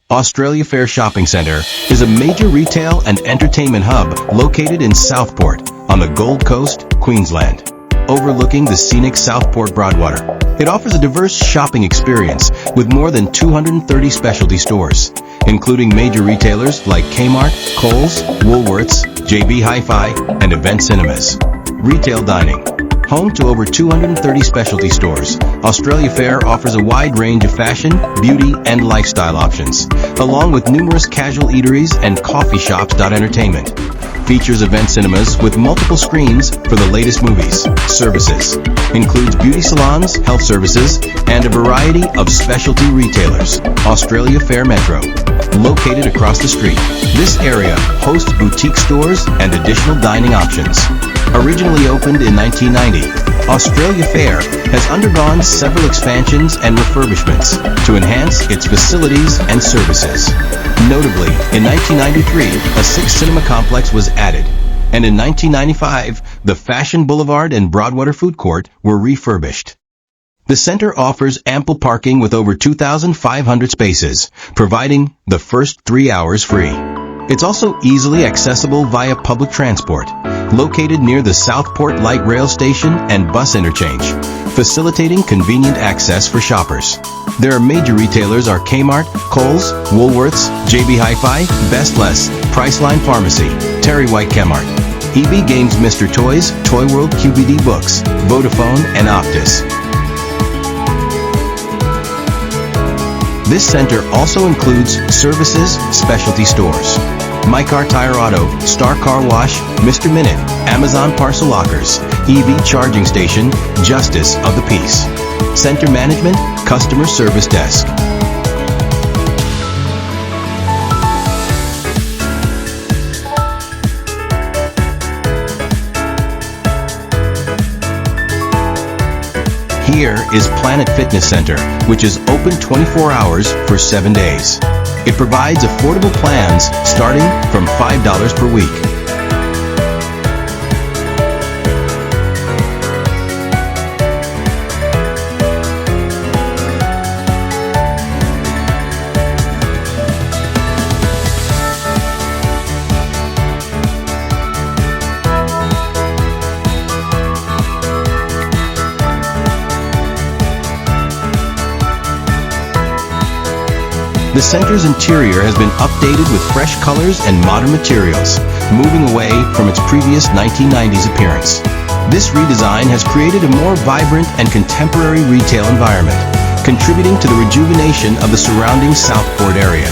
Australia Fair Shopping Centre is a major retail and entertainment hub located in Southport on the Gold Coast, Queensland, overlooking the scenic Southport Broadwater. It offers a diverse shopping experience with more than 230 specialty stores, including major retailers like Kmart, Coles, Woolworths, JB Hi-Fi, and Event Cinemas. Retail dining. Home to over 230 specialty stores, Australia Fair offers a wide range of fashion, beauty, and lifestyle options, along with numerous casual eateries and coffee shops. Entertainment. Features event cinemas with multiple screens for the latest movies. Services. Includes beauty salons, health services, and a variety of specialty retailers. Australia Fair Metro. Located across the street, this area hosts boutique stores and additional dining options. Originally opened in 1990, Australia Fair has undergone several expansions and refurbishments to enhance its facilities and services. Notably, in 1993, a sixth cinema complex was added, and in 1995, the Fashion Boulevard and Broadwater Food Court were refurbished. The center offers ample parking with over 2,500 spaces, providing the first 3 hours free. It's also easily accessible via public transport, located near the Southport Light Rail Station and bus interchange, facilitating convenient access for shoppers. There are major retailers are Kmart, Coles, Woolworths, JB Hi-Fi, Best Less, Priceline Pharmacy, Terry White Kmart, EB Games Mr. Toys, Toy World QBD Books, Vodafone, and Optus. This center also includes services, specialty stores, My Car Tire Auto, Star Car Wash, Mr. Minute, Amazon Parcel Lockers, EV Charging Station, Justice of the Peace, Center Management, Customer Service Desk. Here is Planet Fitness Center, which is open 24 hours for 7 days. It provides affordable plans starting from $5 per week. The center's interior has been updated with fresh colors and modern materials, moving away from its previous 1990s appearance. This redesign has created a more vibrant and contemporary retail environment, contributing to the rejuvenation of the surrounding Southport area,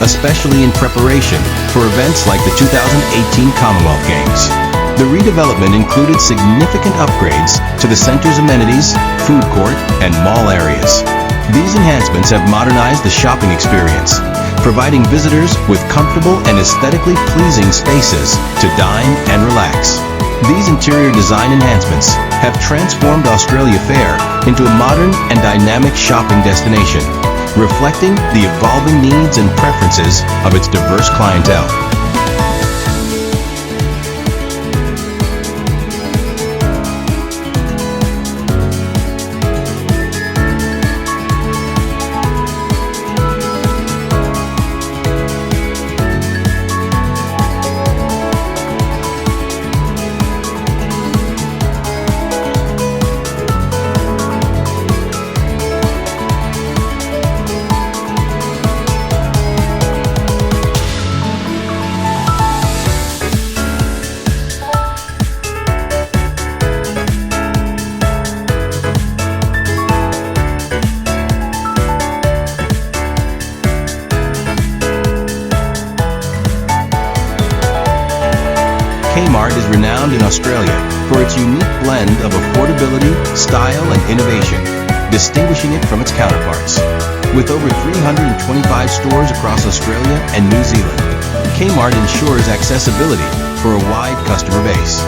especially in preparation for events like the 2018 Commonwealth Games. The redevelopment included significant upgrades to the center's amenities, food court, and mall areas. These enhancements have modernized the shopping experience, providing visitors with comfortable and aesthetically pleasing spaces to dine and relax. These interior design enhancements have transformed Australia Fair into a modern and dynamic shopping destination, reflecting the evolving needs and preferences of its diverse clientele. Kmart is renowned in Australia for its unique blend of affordability, style, and innovation, distinguishing it from its counterparts. With over 325 stores across Australia and New Zealand, Kmart ensures accessibility for a wide customer base.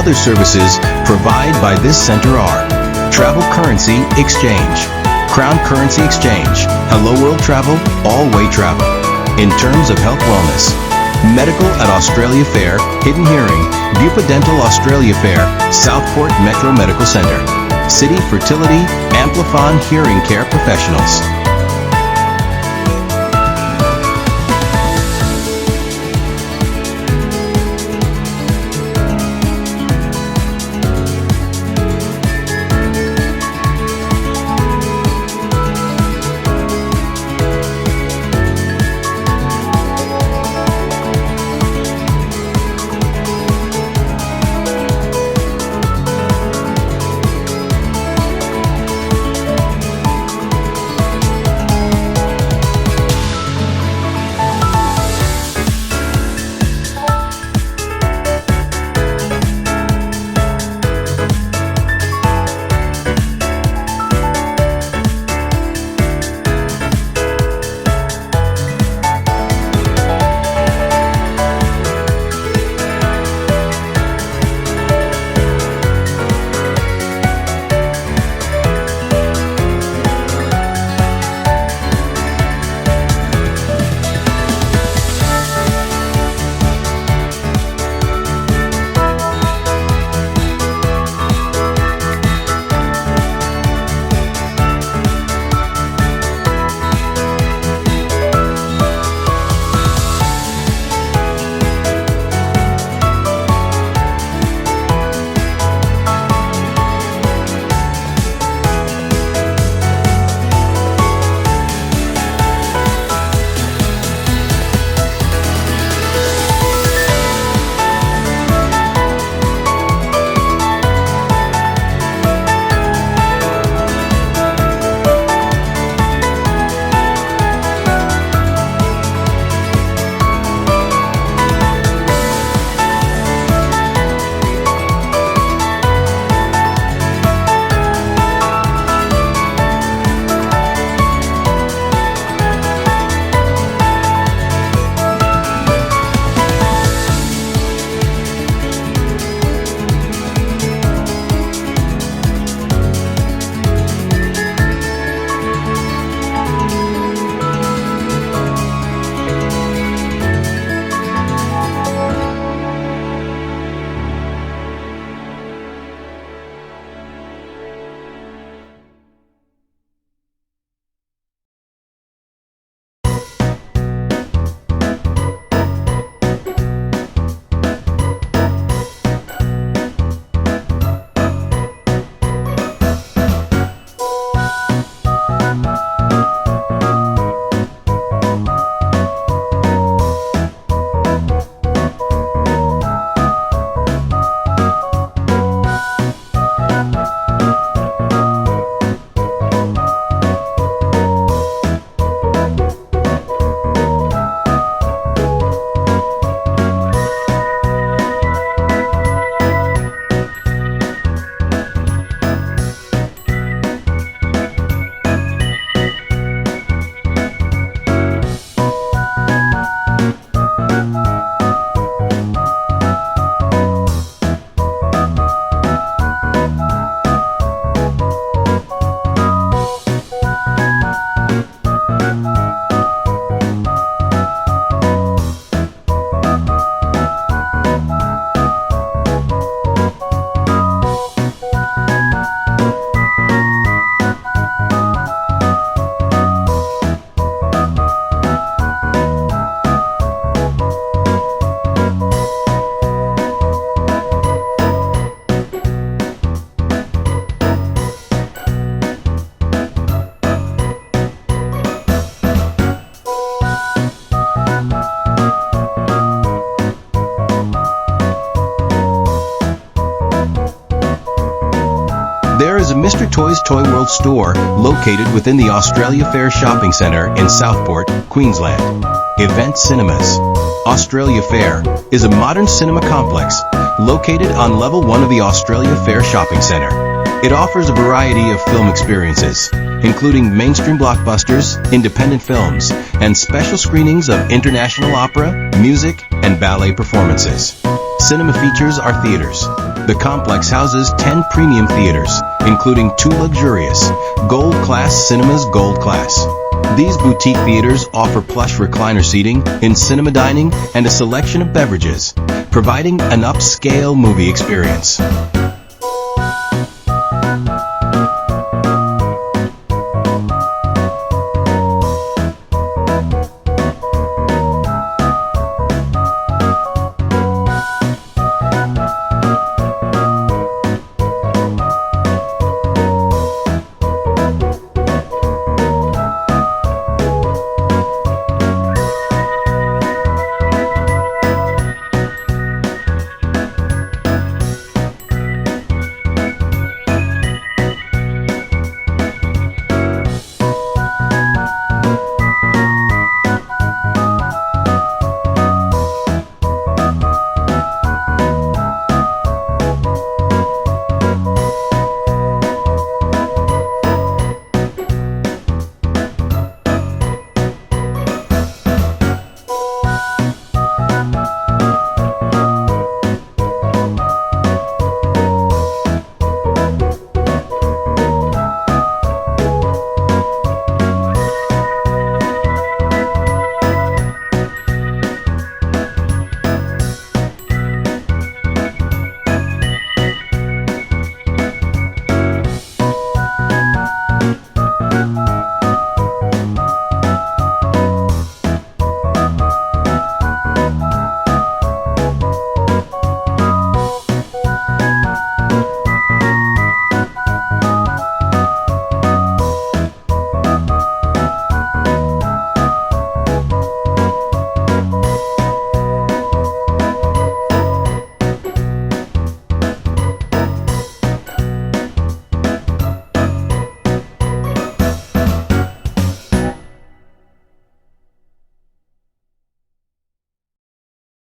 Other services provided by this center are Travel Currency Exchange, Crown Currency Exchange, Hello World Travel, All-Way Travel. In terms of health wellness, medical at Australia Fair, Hidden Hearing, Bupa Dental Australia Fair, Southport Metro Medical Center, City Fertility, Amplifon Hearing Care Professionals. There is a Mr. Toys Toy World store located within the Australia Fair Shopping Centre in Southport, Queensland. Event Cinemas. Australia Fair is a modern cinema complex located on level 1 of the Australia Fair Shopping Centre. It offers a variety of film experiences, including mainstream blockbusters, independent films, and special screenings of international opera, music, and ballet performances. Cinema features are theaters, The complex houses 10 premium theaters, including 2 luxurious Gold Class Cinemas Gold Class. These boutique theaters offer plush recliner seating, in-cinema dining, and a selection of beverages, providing an upscale movie experience.